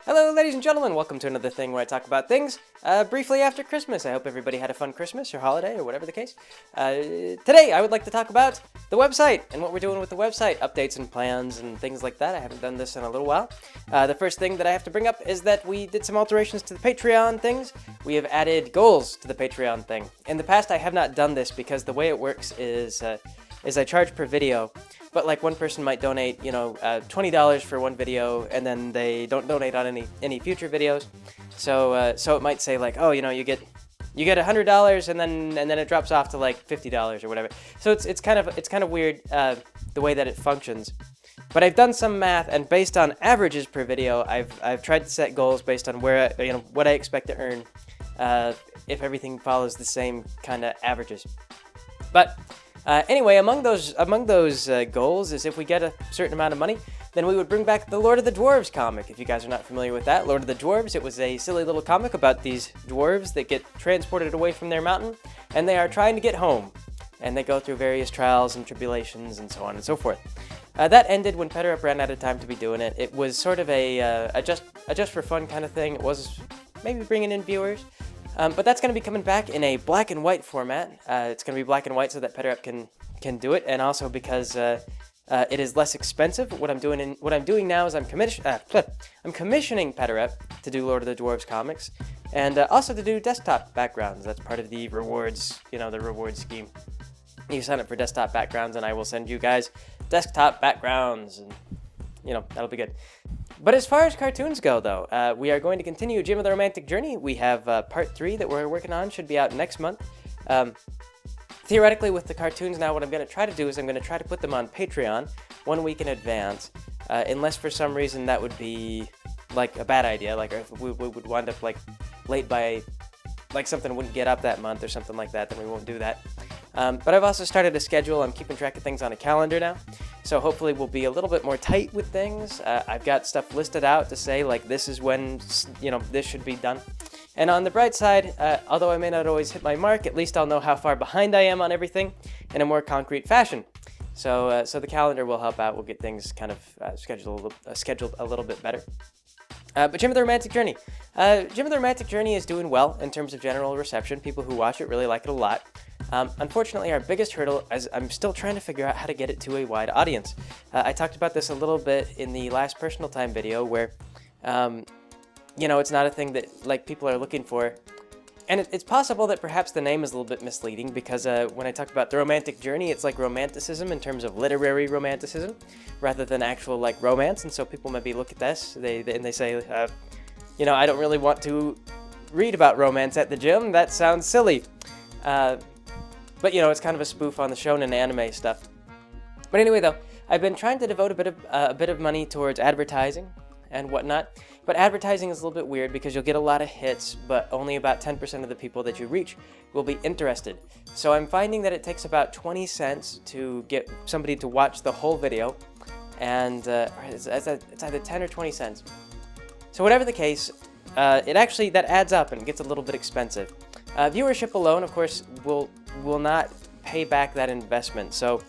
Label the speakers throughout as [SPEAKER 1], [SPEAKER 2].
[SPEAKER 1] Hello, ladies and gentlemen. Welcome to another thing where I talk about things briefly after Christmas. I hope everybody had a fun Christmas or holiday or whatever the case. Today, I would like to talk about the website and what we're doing with the website, updates and plans and things like that. I haven't done this in a little while. The first thing that I have to bring up is that we did some alterations to the Patreon things. We have added goals to the Patreon thing. In the past, I have not done this because the way it works is I charge per video. But like one person might donate, $20 for one video, and then they don't donate on any future videos. So it might say like, oh, you get $100, and then it drops off to like $50 or whatever. So it's kind of weird the way that it functions. But I've done some math, and based on averages per video, I've tried to set goals based on where what I expect to earn if everything follows the same kind of averages. But anyway, among those goals is if we get a certain amount of money, then we would bring back the Lord of the Dwarves comic. If you guys are not familiar with that, Lord of the Dwarves, it was a silly little comic about these dwarves that get transported away from their mountain, and they are trying to get home. And they go through various trials and tribulations and so on and so forth. That ended when PetterUp ran out of time to be doing it. It was sort of a just for fun kind of thing. It was maybe bringing in viewers. But that's going to be coming back in a black and white format. It's going to be black and white so that PetterUp can do it, and also because it is less expensive. What I'm doing now is I'm commissioning PetterUp to do Lord of the Dwarves comics, and also to do desktop backgrounds. That's part of the rewards, the reward scheme. You sign up for desktop backgrounds, and I will send you guys desktop backgrounds, and that'll be good. But as far as cartoons go, though, we are going to continue Jim of the Romantic Journey. We have part 3 that we're working on, should be out next month. Theoretically, with the cartoons now, what I'm going to try to do is I'm going to try to put them on Patreon 1 week in advance, unless for some reason that would be like a bad idea, like if we would wind up like late by, like something wouldn't get up that month or something like that, then we won't do that. But I've also started a schedule. I'm keeping track of things on a calendar now. So hopefully we'll be a little bit more tight with things. I've got stuff listed out to say, like, this is when, this should be done. And on the bright side, although I may not always hit my mark, at least I'll know how far behind I am on everything in a more concrete fashion. So the calendar will help out. We'll get things kind of scheduled a little bit better. But Jim of the Romantic Journey. Jim of the Romantic Journey is doing well in terms of general reception. People who watch it really like it a lot. Unfortunately, our biggest hurdle is I'm still trying to figure out how to get it to a wide audience. I talked about this a little bit in the last personal time video where, it's not a thing that like people are looking for. And it's possible that perhaps the name is a little bit misleading because when I talk about the romantic journey, it's like romanticism in terms of literary romanticism rather than actual like romance. And so people maybe look at this and they say, I don't really want to read about romance at the gym. That sounds silly. But it's kind of a spoof on the shonen anime stuff. But anyway, though, I've been trying to devote a bit of money towards advertising and whatnot. But advertising is a little bit weird because you'll get a lot of hits, but only about 10% of the people that you reach will be interested. So I'm finding that it takes about 20 cents to get somebody to watch the whole video, and it's either 10 or 20 cents. So whatever the case, that adds up and gets a little bit expensive. Viewership alone, of course, will not pay back that investment. So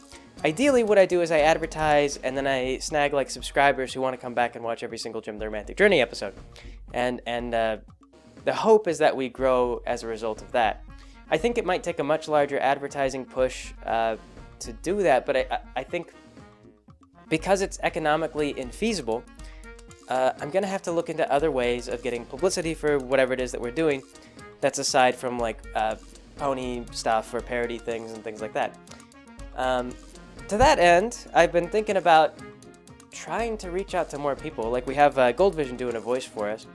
[SPEAKER 1] ideally, what I do is I advertise, and then I snag like subscribers who want to come back and watch every single Jim of the Romantic Journey episode. And the hope is that we grow as a result of that. I think it might take a much larger advertising push to do that, but I think because it's economically infeasible, I'm going to have to look into other ways of getting publicity for whatever it is that we're doing that's aside from like pony stuff or parody things and things like that. To that end, I've been thinking about trying to reach out to more people. Like we have Gold Vision doing a voice for us,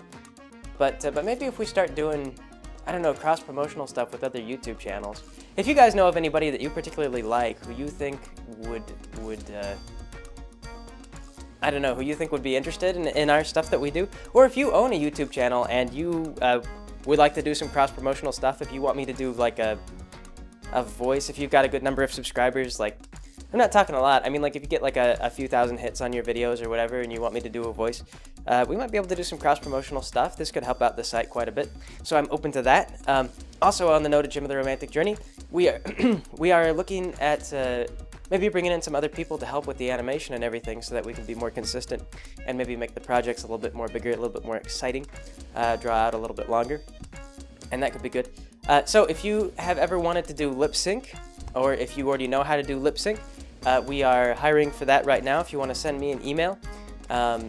[SPEAKER 1] but maybe if we start doing, cross-promotional stuff with other YouTube channels. If you guys know of anybody that you particularly like, who you think would be interested in our stuff that we do, or if you own a YouTube channel and you would like to do some cross-promotional stuff, if you want me to do like a voice, if you've got a good number of subscribers, like I'm not talking a lot. I mean, like if you get like a few thousand hits on your videos or whatever and you want me to do a voice, we might be able to do some cross-promotional stuff. This could help out the site quite a bit. So I'm open to that. Also on the note of Jim of the Romantic Journey, we are looking at maybe bringing in some other people to help with the animation and everything so that we can be more consistent and maybe make the projects a little bit more bigger, a little bit more exciting, draw out a little bit longer, and that could be good. So if you have ever wanted to do lip sync, or if you already know how to do lip sync, we are hiring for that right now. If you want to send me an email, if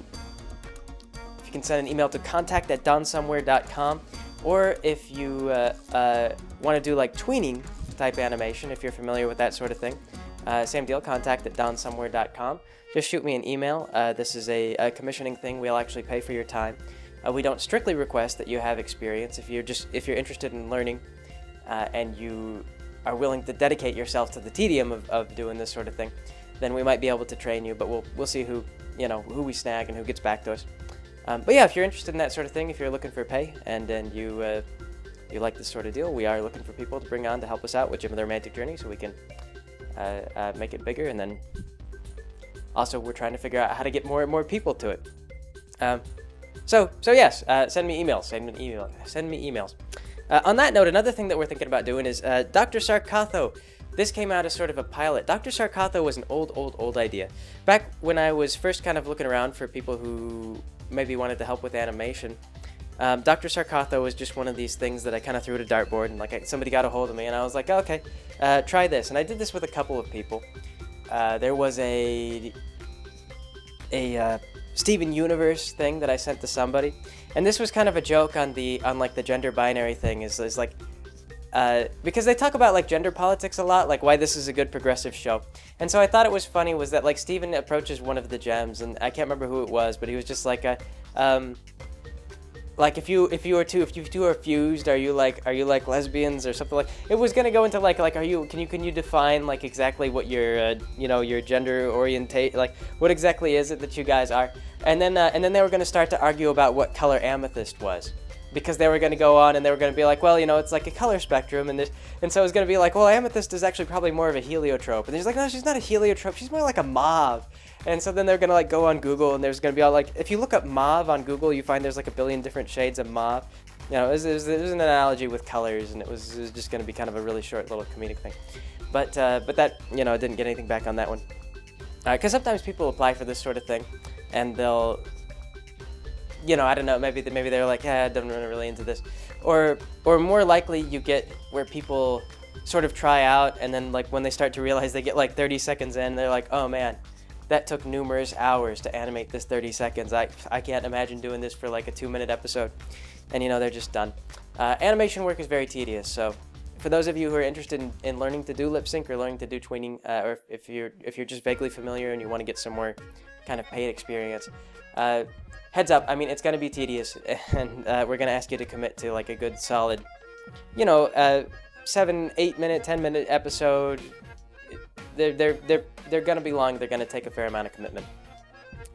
[SPEAKER 1] you can send an email to contact@donsomewhere.com, or if you want to do like tweening type animation, if you're familiar with that sort of thing, same deal, contact@donsomewhere.com. Just shoot me an email. This is a commissioning thing. We'll actually pay for your time. We don't strictly request that you have experience. If you're interested in learning and you are willing to dedicate yourself to the tedium of doing this sort of thing, then we might be able to train you. But we'll see who we snag and who gets back to us. But yeah, if you're interested in that sort of thing, if you're looking for pay and you like this sort of deal, we are looking for people to bring on to help us out with Gym of the Romantic Journey, so we can make it bigger. And then also we're trying to figure out how to get more and more people to it. So yes, send me emails. Send me emails. On that note, another thing that we're thinking about doing is Dr. Charcot. This came out as sort of a pilot. Dr. Charcot was an old idea. Back when I was first kind of looking around for people who maybe wanted to help with animation, Dr. Charcot was just one of these things that I kind of threw at a dartboard, and like somebody got a hold of me, and I was like, okay, try this. And I did this with a couple of people. There was a Steven Universe thing that I sent to somebody, and this was kind of a joke on like the gender binary thing. Is like because they talk about like gender politics a lot, like why this is a good progressive show. And so I thought it was funny was that like Steven approaches one of the gems, and I can't remember who it was, but he was just like like if you two are fused, are you like lesbians or something like. It was gonna go into like can you define like exactly what your your gender orientate, like what exactly is it that you guys are, and then they were gonna start to argue about what color amethyst was, because they were gonna go on and they were gonna be like, well, it's like a color spectrum, and so it was gonna be like, well, amethyst is actually probably more of a heliotrope, and he's like, no, she's not a heliotrope, she's more like a mauve. And so then they're gonna like go on Google, and there's gonna be all like, if you look up mauve on Google, you find there's like a billion different shades of mauve. It was an analogy with colors, and it was just gonna be kind of a really short little comedic thing. But that didn't get anything back on that one, because sometimes people apply for this sort of thing, and they'll, I don't know, maybe they're like, yeah, I'm not really into this, or more likely you get where people sort of try out, and then like when they start to realize they get like 30 seconds in, they're like, oh man, that took numerous hours to animate this 30 seconds. I can't imagine doing this for like a 2-minute episode. And they're just done. Animation work is very tedious, so for those of you who are interested in learning to do lip sync or learning to do tweening, or if you're just vaguely familiar and you want to get some more kind of paid experience, heads up, I mean, it's going to be tedious, and we're going to ask you to commit to like a good solid, 7, 8 minute, 10-minute episode. They're gonna be long. They're gonna take a fair amount of commitment.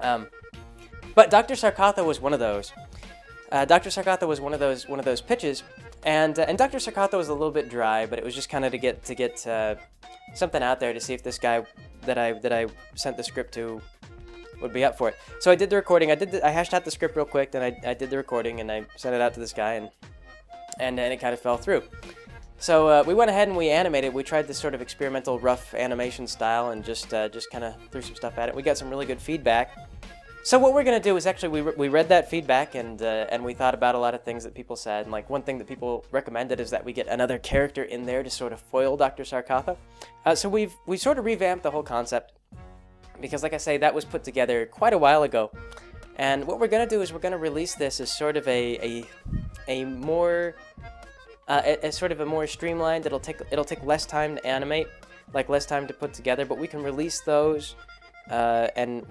[SPEAKER 1] But Dr. Charcot was one of those. Dr. Charcot was one of those pitches, and Dr. Charcot was a little bit dry, but it was just kind of to get something out there to see if this guy that I sent the script to would be up for it. So I did the recording. I hashed out the script real quick, then I did the recording, and I sent it out to this guy, and then it kind of fell through. So we went ahead and we animated. We tried this sort of experimental rough animation style and just kind of threw some stuff at it. We got some really good feedback. So what we're going to do is actually we read that feedback, and we thought about a lot of things that people said. And like one thing that people recommended is that we get another character in there to sort of foil Dr. Charcot. So we sort of revamped the whole concept, because like I say, that was put together quite a while ago. And what we're going to do is we're going to release this as sort of a more as sort of a more streamlined. It'll take less time to animate, like less time to put together, but we can release those, and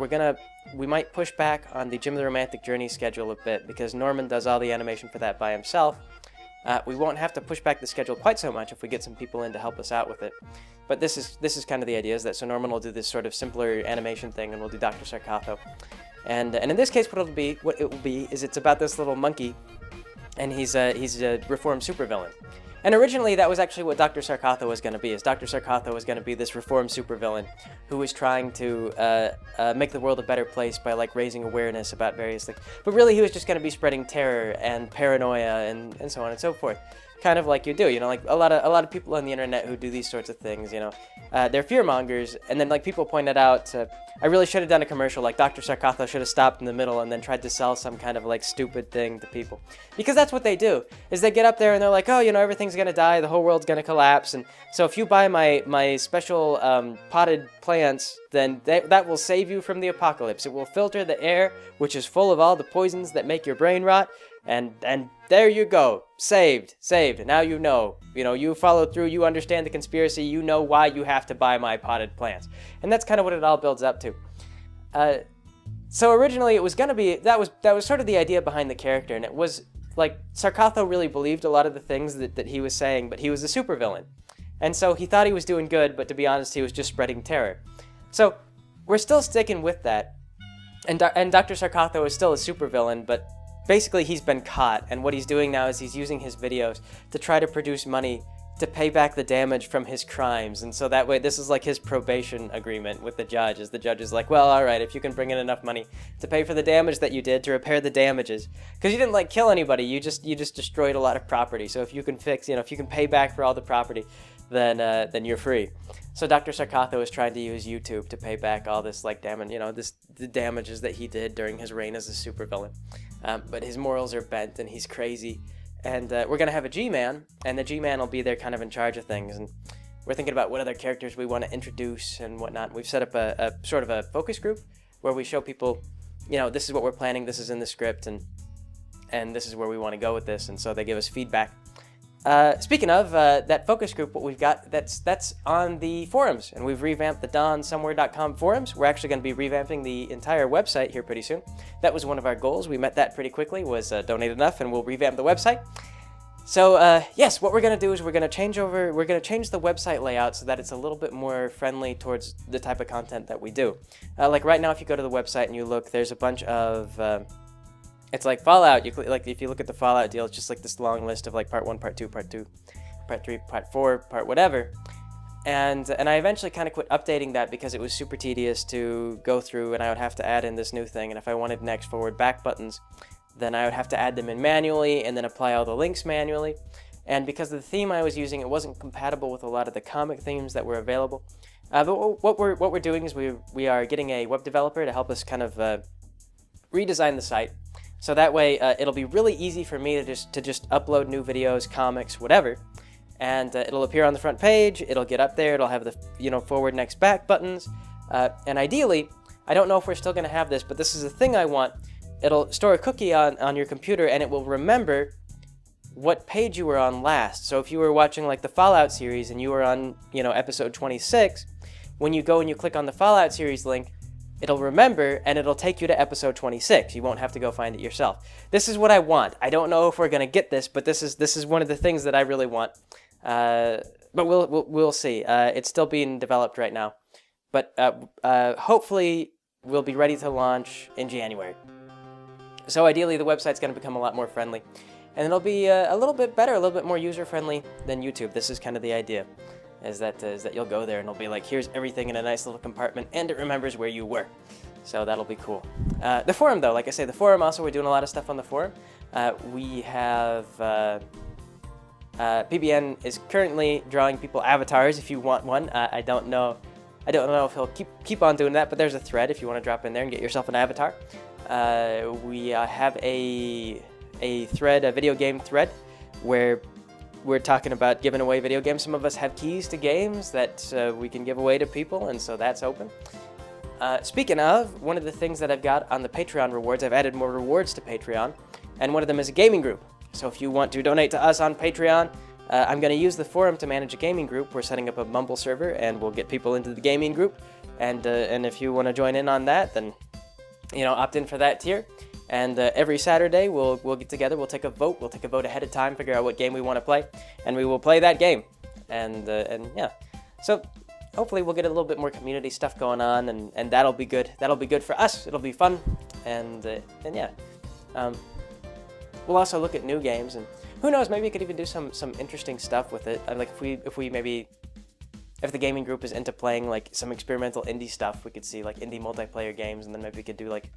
[SPEAKER 1] we might push back on the Gym of the Romantic Journey schedule a bit, because Norman does all the animation for that by himself. We won't have to push back the schedule quite so much if we get some people in to help us out with it. But this is kind of the idea, is that so Norman will do this sort of simpler animation thing, and we'll do Dr. Charcot. And in this case, what it will be is it's about this little monkey, and he's a reformed supervillain. And originally, that was actually what Dr. Charcot was going to be. Is Dr. Charcot was going to be this reformed supervillain who was trying to make the world a better place by like raising awareness about various things. But really, he was just going to be spreading terror and paranoia and so on and so forth. kind of like you do, you know, like a lot of people on the internet who do these sorts of things, you know, they're fear mongers, and then like people pointed out, I really should have done a commercial, like Dr. Sarcotho should have stopped in the middle and then tried to sell some kind of like stupid thing to people, because that's what they do, is they get up there and they're like, oh, you know, everything's gonna die, the whole world's gonna collapse, and so if you buy my special potted plants, then that will save you from the apocalypse. It will filter the air, which is full of all the poisons that make your brain rot, and there you go, saved. Now you know, you followed through, you understand the conspiracy, you know why you have to buy my potted plants. And that's kind of what it all builds up to. So originally it was gonna be, that was sort of the idea behind the character, and it was like Charcot really believed a lot of the things that he was saying, but he was a supervillain. And so he thought he was doing good, but to be honest, he was just spreading terror. So we're still sticking with that. And Dr. Charcotho is still a supervillain, but basically he's been caught, and what he's doing now is he's using his videos to try to produce money to pay back the damage from his crimes. And so that way, this is like his probation agreement with the judge, is the judge is like, well, all right, if you can bring in enough money to pay for the damage that you did, to repair the damages, because you didn't like kill anybody, you just destroyed a lot of property. So if you can fix, if you can pay back for all the property, then you're free. So Dr. Sarcotho is trying to use YouTube to pay back all this like damage, the damages that he did during his reign as a supervillain. But his morals are bent and he's crazy. And we're going to have a G-Man, and the G-Man will be there kind of in charge of things. And we're thinking about what other characters we want to introduce and whatnot. We've set up a sort of a focus group where we show people, this is what we're planning, this is in the script, and this is where we want to go with this. And so they give us feedback. Speaking of that focus group, what we've got, that's on the forums, and we've revamped the donsomewhere.com forums. We're actually going to be revamping the entire website here pretty soon. That was one of our goals. We met that pretty quickly, was donate enough, and we'll revamp the website. So yes, what we're going to do is we're going to change the website layout so that it's a little bit more friendly towards the type of content that we do. Like right now, if you go to the website and you look, there's a bunch of it's like Fallout. If you look at the Fallout deal, it's just like this long list of like part 1, part 2, part 2, part 3, part 4, part whatever. And I eventually kind of quit updating that because it was super tedious to go through, and I would have to add in this new thing. And if I wanted next, forward, back buttons, then I would have to add them in manually and then apply all the links manually. And because of the theme I was using, it wasn't compatible with a lot of the comic themes that were available. But what we're doing is we are getting a web developer to help us kind of redesign the site. So that way, it'll be really easy for me to just upload new videos, comics, whatever, and it'll appear on the front page. It'll get up there. It'll have the forward, next, back buttons, and ideally, I don't know if we're still going to have this, but this is a thing I want. It'll store a cookie on your computer, and it will remember what page you were on last. So if you were watching like the Fallout series and you were on episode 26, when you go and you click on the Fallout series link, it'll remember, and it'll take you to episode 26. You won't have to go find it yourself. This is what I want. I don't know if we're going to get this, but this is one of the things that I really want. But we'll see. It's still being developed right now. But hopefully we'll be ready to launch in January. So ideally the website's going to become a lot more friendly. And it'll be a little bit better, a little bit more user-friendly than YouTube. This is kind of the idea. Is that you'll go there and it'll be like, here's everything in a nice little compartment, and it remembers where you were. So that'll be cool. The forum, though, like I say, the forum also, we're doing a lot of stuff on the forum. We have PBN is currently drawing people avatars if you want one. I don't know if he'll keep on doing that, but there's a thread if you want to drop in there and get yourself an avatar. We have a thread, a video game thread, where we're talking about giving away video games. Some of us have keys to games that we can give away to people, and so that's open. Speaking of, one of the things that I've got on the Patreon rewards, I've added more rewards to Patreon, and one of them is a gaming group. So if you want to donate to us on Patreon, I'm going to use the forum to manage a gaming group. We're setting up a Mumble server, and we'll get people into the gaming group. And if you want to join in on that, then opt in for that tier. And every Saturday we'll get together. We'll take a vote. We'll take a vote ahead of time, figure out what game we want to play, and we will play that game. And yeah, so hopefully we'll get a little bit more community stuff going on, and that'll be good. That'll be good for us. It'll be fun, and yeah. We'll also look at new games, and who knows, maybe we could even do some interesting stuff with it. Like if the gaming group is into playing like some experimental indie stuff, we could see like indie multiplayer games, and then maybe we could do like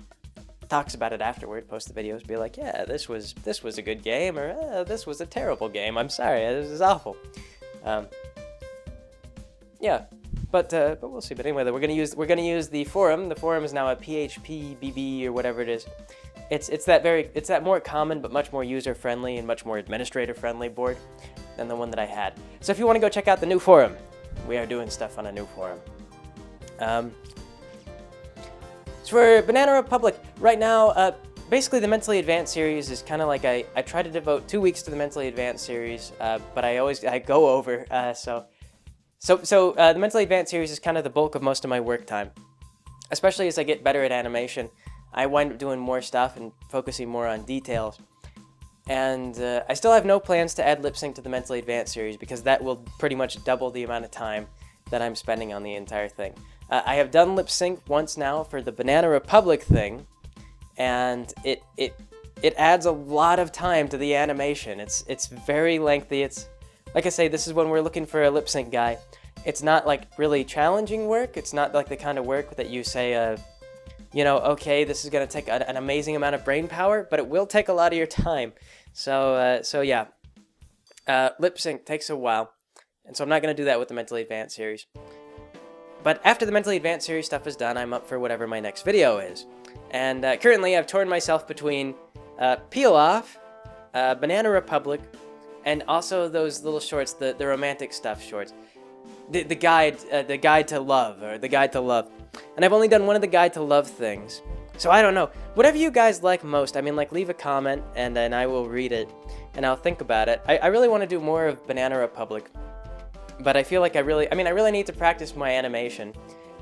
[SPEAKER 1] talks about it afterward, posts the videos, be like, yeah, this was a good game, or this was a terrible game. I'm sorry, this is awful. Yeah, but we'll see. But anyway, we're gonna use the forum. The forum is now a PHP BB or whatever it is. It's that more common but much more user friendly and much more administrator friendly board than the one that I had. So if you want to go check out the new forum, we are doing stuff on a new forum. So for Banana Republic, right now, basically the Mentally Advanced series is kind of like I try to devote 2 weeks to the Mentally Advanced series, but I go over. So the Mentally Advanced series is kind of the bulk of most of my work time, especially as I get better at animation. I wind up doing more stuff and focusing more on details. And I still have no plans to add lip sync to the Mentally Advanced series because that will pretty much double the amount of time that I'm spending on the entire thing. I have done lip sync once now for the Banana Republic thing, and it adds a lot of time to the animation. It's very lengthy. It's like I say, this is when we're looking for a lip sync guy. It's not like really challenging work. It's not like the kind of work that you say, you know, okay, this is going to take an amazing amount of brain power, but it will take a lot of your time. So yeah, lip sync takes a while, and so I'm not going to do that with the Mentally Advanced series. But after the Mentally Advanced series stuff is done, I'm up for whatever my next video is. And currently, I've torn myself between Peel Off, Banana Republic, and also those little shorts, the romantic stuff shorts. The guide to love, or the guide to love. And I've only done one of the guide to love things. So I don't know. Whatever you guys like most, I mean, like, leave a comment and then I will read it and I'll think about it. I really want to do more of Banana Republic, but I feel like I really need to practice my animation.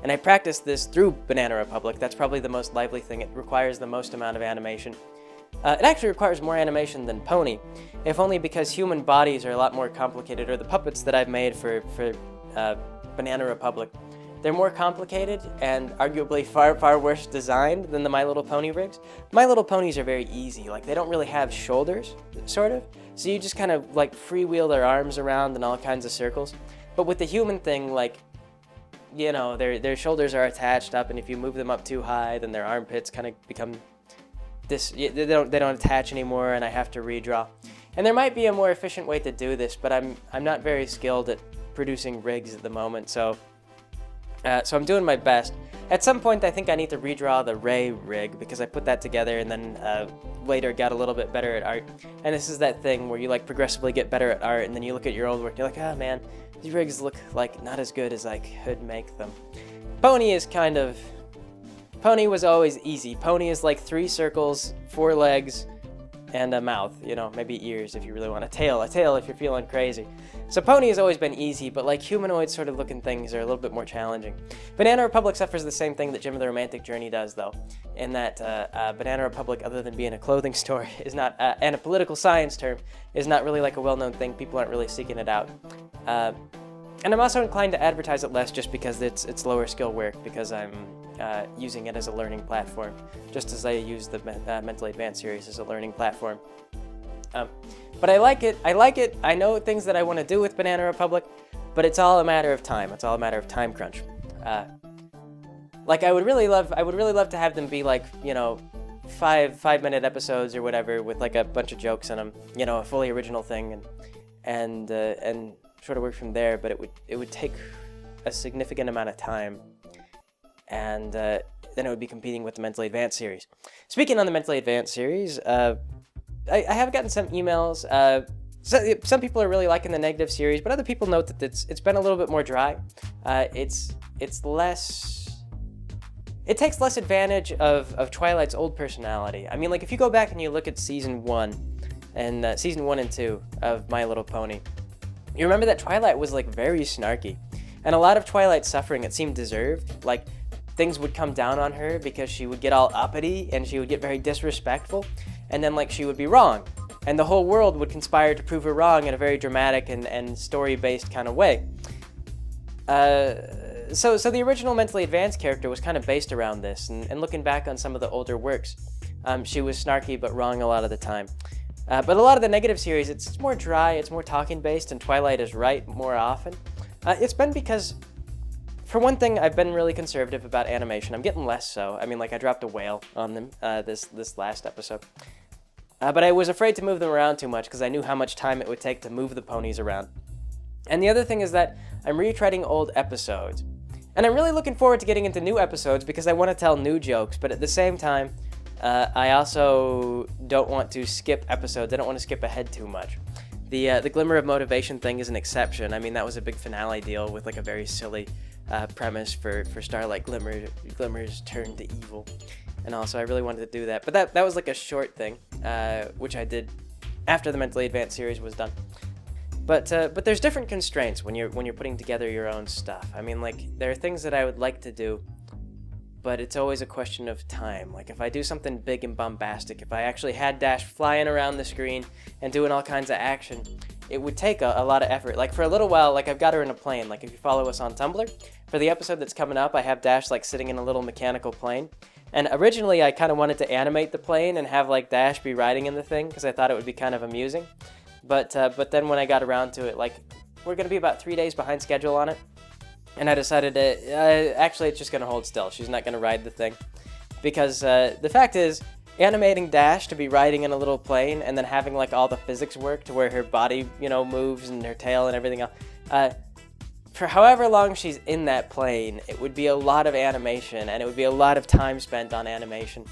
[SPEAKER 1] And I practiced this through Banana Republic. That's probably the most lively thing. It requires the most amount of animation. It actually requires more animation than Pony, if only because human bodies are a lot more complicated, or the puppets that I've made for Banana Republic. They're more complicated and arguably far worse designed than the My Little Pony rigs. My Little Ponies are very easy. Like, they don't really have shoulders, sort of. So you just kind of like freewheel their arms around in all kinds of circles. But with the human thing, like, you know, their shoulders are attached up, and if you move them up too high, then their armpits kind of become they don't attach anymore, and I have to redraw. And there might be a more efficient way to do this, but I'm not very skilled at producing rigs at the moment, so I'm doing my best. At some point, I think I need to redraw the Ray rig, because I put that together and then later got a little bit better at art. And this is that thing where you like progressively get better at art, and then you look at your old work and you're like, oh man, these rigs look like not as good as I could make them. Pony was always easy. Pony is like 3 circles, 4 legs, and a mouth, you know, maybe ears if you really want a tail if you're feeling crazy. So Pony has always been easy, but like humanoid sort of looking things are a little bit more challenging. Banana Republic suffers the same thing that Jim of the Romantic Journey does, though, in that Banana Republic, other than being a clothing store, is not, and a political science term, is not really like a well-known thing. People aren't really seeking it out. And I'm also inclined to advertise it less just because it's lower skill work, because I'm using it as a learning platform, just as I use the Mentally Advanced series as a learning platform. But I like it. I know things that I want to do with Banana Republic, but it's all a matter of time. It's all a matter of time crunch. Like, I would really love to have them be like, you know, 5-minute episodes or whatever, with like a bunch of jokes in them, you know, a fully original thing, and sort of work from there. But it would take a significant amount of time, and then it would be competing with the Mentally Advanced series. Speaking on the Mentally Advanced series, I have gotten some emails. Some people are really liking the negative series, but other people note that it's been a little bit more dry. It takes less advantage of Twilight's old personality. I mean, like, if you go back and you look at season 1 and season 1 and 2 of My Little Pony, you remember that Twilight was like very snarky, and a lot of Twilight's suffering, it seemed, deserved. Like, things would come down on her because she would get all uppity and she would get very disrespectful, and then like she would be wrong, and the whole world would conspire to prove her wrong in a very dramatic and story-based kind of way. So the original Mentally Advanced character was kind of based around this, and looking back on some of the older works, she was snarky but wrong a lot of the time. But a lot of the negative series, it's more dry, it's more talking based, and Twilight is right more often. It's been because for one thing, I've been really conservative about animation. I'm getting less so. I mean, like, I dropped a whale on them this last episode. But I was afraid to move them around too much because I knew how much time it would take to move the ponies around. And the other thing is that I'm retreading old episodes. And I'm really looking forward to getting into new episodes because I want to tell new jokes, but at the same time, I also don't want to skip episodes. I don't want to skip ahead too much. The Glimmer of Motivation thing is an exception. I mean, that was a big finale deal with like a very silly premise for Starlight Glimmer's turn to evil. And also, I really wanted to do that. But that was like a short thing, which I did after the Mentally Advanced series was done. But there's different constraints when you're putting together your own stuff. I mean, like, there are things that I would like to do, but it's always a question of time. Like, if I do something big and bombastic, if I actually had Dash flying around the screen and doing all kinds of action, it would take a lot of effort. Like, for a little while, like, I've got her in a plane. Like, if you follow us on Tumblr, for the episode that's coming up, I have Dash, like, sitting in a little mechanical plane. And originally, I kind of wanted to animate the plane and have, like, Dash be riding in the thing, because I thought it would be kind of amusing. But then when I got around to it, like, we're going to be about 3 days behind schedule on it. And I decided to, actually, it's just going to hold still. She's not going to ride the thing. Because the fact is, animating Dash to be riding in a little plane and then having, like, all the physics work to where her body, you know, moves and her tail and everything else, for however long she's in that plane, it would be a lot of animation and it would be a lot of time spent on animation.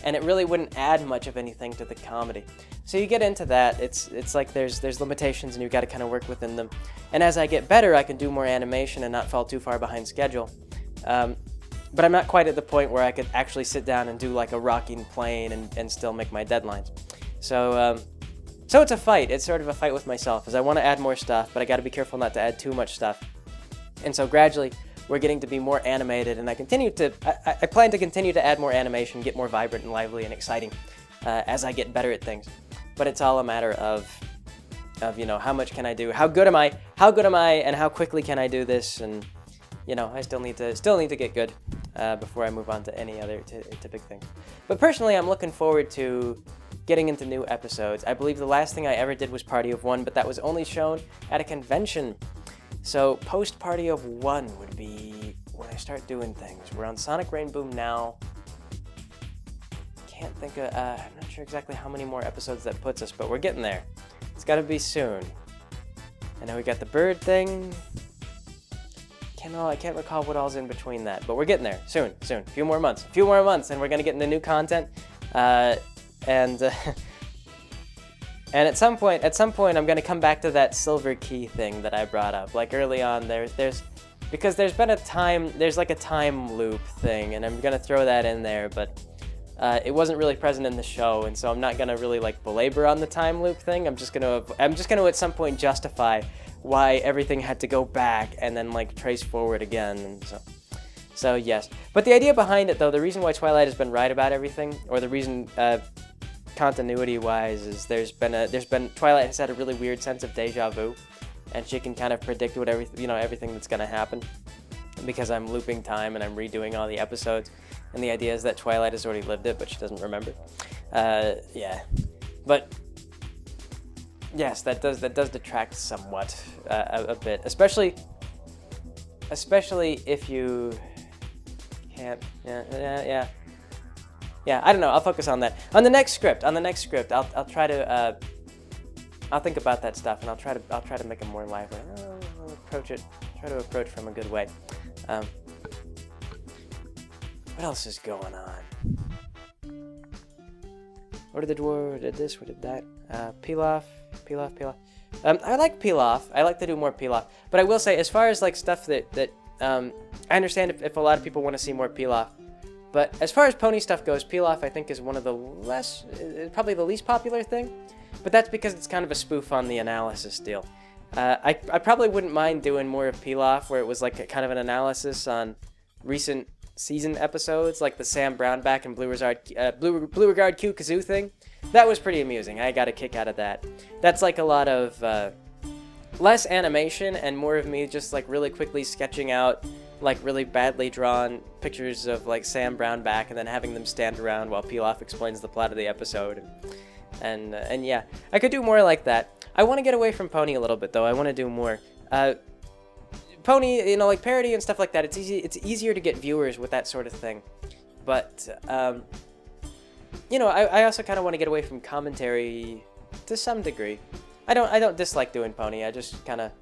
[SPEAKER 1] And it really wouldn't add much of anything to the comedy. So you get into that, it's like there's limitations and you've got to kind of work within them. And as I get better, I can do more animation and not fall too far behind schedule. But I'm not quite at the point where I could actually sit down and do like a rocking plane and still make my deadlines. So it's a fight. It's sort of a fight with myself, as I want to add more stuff, but I got to be careful not to add too much stuff. And so gradually, we're getting to be more animated, and I plan to continue to add more animation, get more vibrant and lively and exciting as I get better at things. But it's all a matter of you know, how much can I do? How good am I? And how quickly can I do this? And you know, I still need to get good before I move on to any other to big things. But personally, I'm looking forward to getting into new episodes. I believe the last thing I ever did was Party of One, but that was only shown at a convention. So post Party of One would be when I start doing things. We're on Sonic Rain Boom now. Can't think of, I'm not sure exactly how many more episodes that puts us, but we're getting there. It's gotta be soon. And then we got the bird thing. I can't recall what all's in between that, but we're getting there soon. A few more months, and we're gonna get into new content. And at some point, I'm gonna come back to that silver key thing that I brought up. Like early on, because there's been there's like a time loop thing, and I'm gonna throw that in there, but it wasn't really present in the show, and so I'm not gonna really like belabor on the time loop thing. I'm just gonna at some point justify why everything had to go back and then like trace forward again, and so yes. But the idea behind it, though, the reason why Twilight has been right about everything, or the reason continuity-wise, is Twilight has had a really weird sense of deja vu, and she can kind of predict everything that's gonna happen, because I'm looping time and I'm redoing all the episodes, and the idea is that Twilight has already lived it, but she doesn't remember. Yeah, but yes, that does detract somewhat a bit, especially if you can't. Yeah, I don't know. I'll focus on that. On the next script, I'll try to I'll think about that stuff, and I'll try to make it more lively. I'll try to approach from a good way. What else is going on? What did the dwarf? Did this? What did that? Peel off. I like peel off. I like to do more peel off. But I will say, as far as like stuff that I understand if a lot of people want to see more peel off. But as far as pony stuff goes, peel off I think is one of the probably the least popular thing. But that's because it's kind of a spoof on the analysis deal. I probably wouldn't mind doing more of peel off, where it was like kind of an analysis on recent season episodes, like the Sam Brownback and Blue Regard Q Kazoo thing. That was pretty amusing. I got a kick out of that. That's like a lot of less animation and more of me just like really quickly sketching out like really badly drawn pictures of like Sam Brownback and then having them stand around while Peel Off explains the plot of the episode. And yeah, I could do more like that. I want to get away from Pony a little bit, though. I want to do more. Pony, like parody and stuff like that. It's easier to get viewers with that sort of thing. But I also kind of want to get away from commentary to some degree. I don't dislike doing Pony. I just kind of,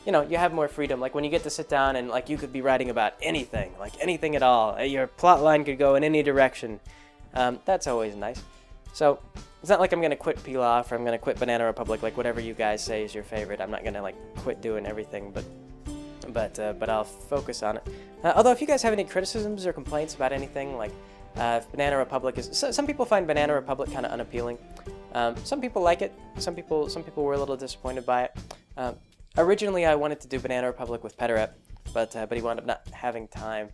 [SPEAKER 1] you have more freedom. Like when you get to sit down and like you could be writing about anything, like anything at all. Your plot line could go in any direction. That's always nice. So it's not like I'm gonna quit Peel Off or I'm gonna quit Banana Republic. Like whatever you guys say is your favorite. I'm not gonna like quit doing everything, but I'll focus on it. Although if you guys have any criticisms or complaints about anything, like Banana Republic is, some people find Banana Republic kind of unappealing. Some people like it. Some people were a little disappointed by it. Originally, I wanted to do Banana Republic with Pederep, but he wound up not having time.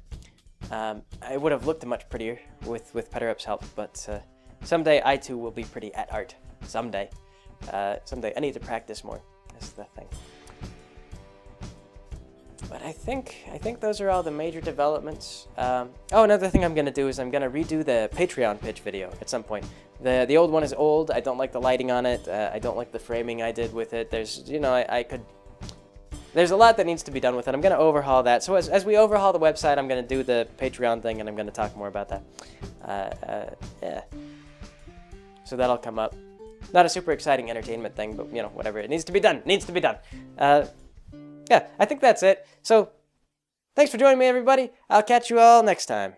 [SPEAKER 1] I would have looked much prettier with Pederep's help, but someday I too will be pretty at art. Someday. Someday. I need to practice more. That's the thing. But I think those are all the major developments. Oh, another thing I'm gonna do is I'm gonna redo the Patreon pitch video at some point. The old one is old. I don't like the lighting on it. I don't like the framing I did with it. There's, there's a lot that needs to be done with it. I'm gonna overhaul that. So as we overhaul the website, I'm gonna do the Patreon thing, and I'm gonna talk more about that. Yeah. So that'll come up. Not a super exciting entertainment thing, but whatever. It needs to be done. Needs to be done. Yeah, I think that's it. So, thanks for joining me, everybody. I'll catch you all next time.